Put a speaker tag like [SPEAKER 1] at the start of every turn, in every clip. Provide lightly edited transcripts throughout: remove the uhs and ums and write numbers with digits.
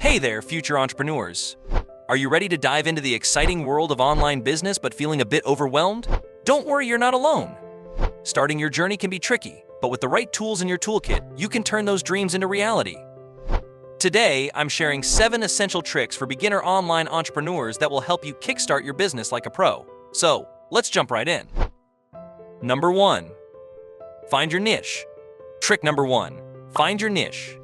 [SPEAKER 1] Hey there, future entrepreneurs. Are you ready to dive into the exciting world of online business but feeling a bit overwhelmed? Don't worry, you're not alone. Starting your journey can be tricky, but with the right tools in your toolkit, you can turn those dreams into reality. Today, I'm sharing 7 essential tricks for beginner online entrepreneurs that will help you kickstart your business like a pro. So, let's jump right in. Number 1. Find your niche. Trick number 1. Find your niche.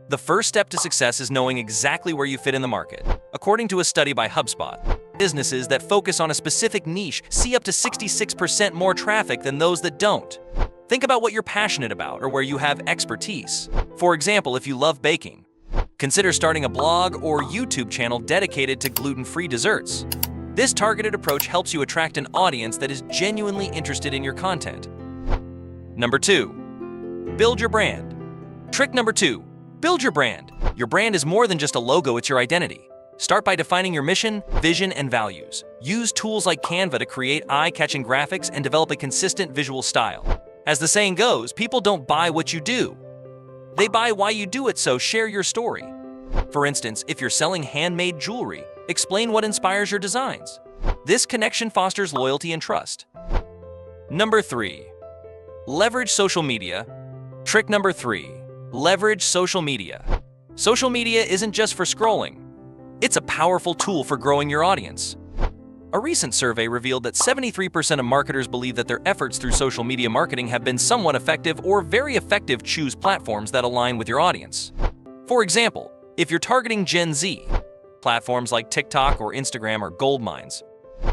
[SPEAKER 1] The first step to success is knowing exactly where you fit in the market. According to a study by HubSpot, businesses that focus on a specific niche see up to 66% more traffic than those that don't. Think about what you're passionate about or where you have expertise. For example, if you love baking, consider starting a blog or YouTube channel dedicated to gluten-free desserts. This targeted approach helps you attract an audience that is genuinely interested in your content. Number 2. Build your brand. Trick number 2. Build your brand. Your brand is more than just a logo, it's your identity. Start by defining your mission, vision, and values. Use tools like Canva to create eye-catching graphics and develop a consistent visual style. As the saying goes, people don't buy what you do. They buy why you do it, so share your story. For instance, if you're selling handmade jewelry, explain what inspires your designs. This connection fosters loyalty and trust. Number 3. Leverage social media. Trick number 3. Leverage social media. Social media isn't just for scrolling. It's a powerful tool for growing your audience. A recent survey revealed that 73% of marketers believe that their efforts through social media marketing have been somewhat effective or very effective. Choose platforms that align with your audience. For example, if you're targeting Gen Z, platforms like TikTok or Instagram are gold mines.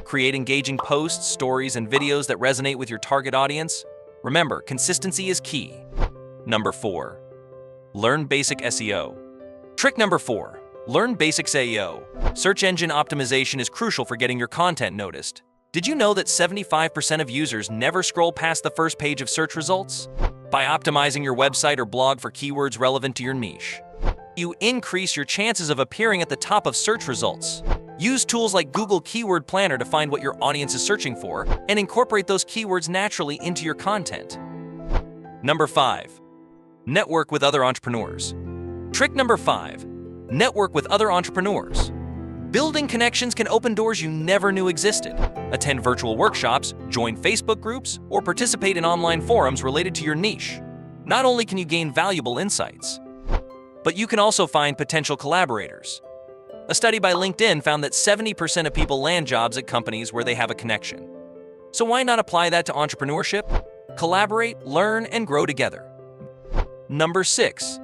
[SPEAKER 1] Create engaging posts, stories, and videos that resonate with your target audience. Remember, consistency is key. Number 4. Learn basic SEO. Trick number 4. Learn basic SEO. Search engine optimization is crucial for getting your content noticed. Did you know that 75% of users never scroll past the first page of search results? By optimizing your website or blog for keywords relevant to your niche, you increase your chances of appearing at the top of search results. Use tools like Google Keyword Planner to find what your audience is searching for and incorporate those keywords naturally into your content. Number 5. Network with other entrepreneurs. Trick number 5. Network with other entrepreneurs. Building connections can open doors you never knew existed. Attend virtual workshops, join Facebook groups, or participate in online forums related to your niche. Not only can you gain valuable insights, but you can also find potential collaborators. A study by LinkedIn found that 70% of people land jobs at companies where they have a connection. So why not apply that to entrepreneurship? Collaborate, learn, and grow together. Number 6.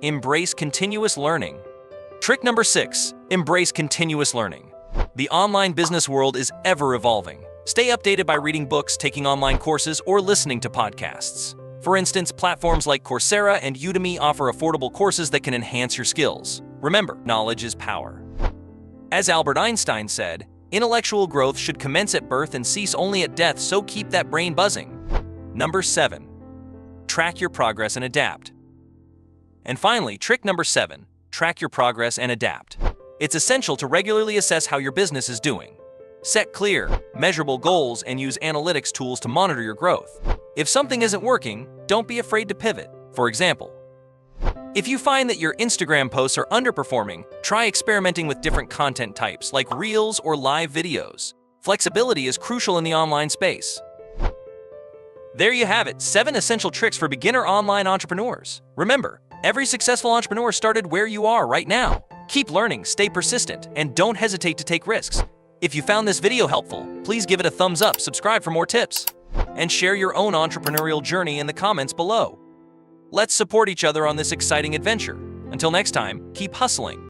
[SPEAKER 1] Embrace continuous learning. Trick number 6. Embrace continuous learning. The online business world is ever evolving. Stay updated by reading books, taking online courses, or listening to podcasts. For instance, platforms like Coursera and Udemy offer affordable courses that can enhance your skills. Remember, knowledge is power. As Albert Einstein said, intellectual growth should commence at birth and cease only at death, so keep that brain buzzing. Number 7. Track your progress and adapt. And finally, trick number 7. Track your progress and adapt. It's essential to regularly assess how your business is doing. Set clear, measurable goals and use analytics tools to monitor your growth. If something isn't working, don't be afraid to pivot. For example, if you find that your Instagram posts are underperforming, try experimenting with different content types like Reels or live videos. Flexibility is crucial in the online space. There you have it, 7 essential tricks for beginner online entrepreneurs. Remember, every successful entrepreneur started where you are right now. Keep learning, stay persistent, and don't hesitate to take risks. If you found this video helpful, please give it a thumbs up, subscribe for more tips, and share your own entrepreneurial journey in the comments below. Let's support each other on this exciting adventure. Until next time, keep hustling.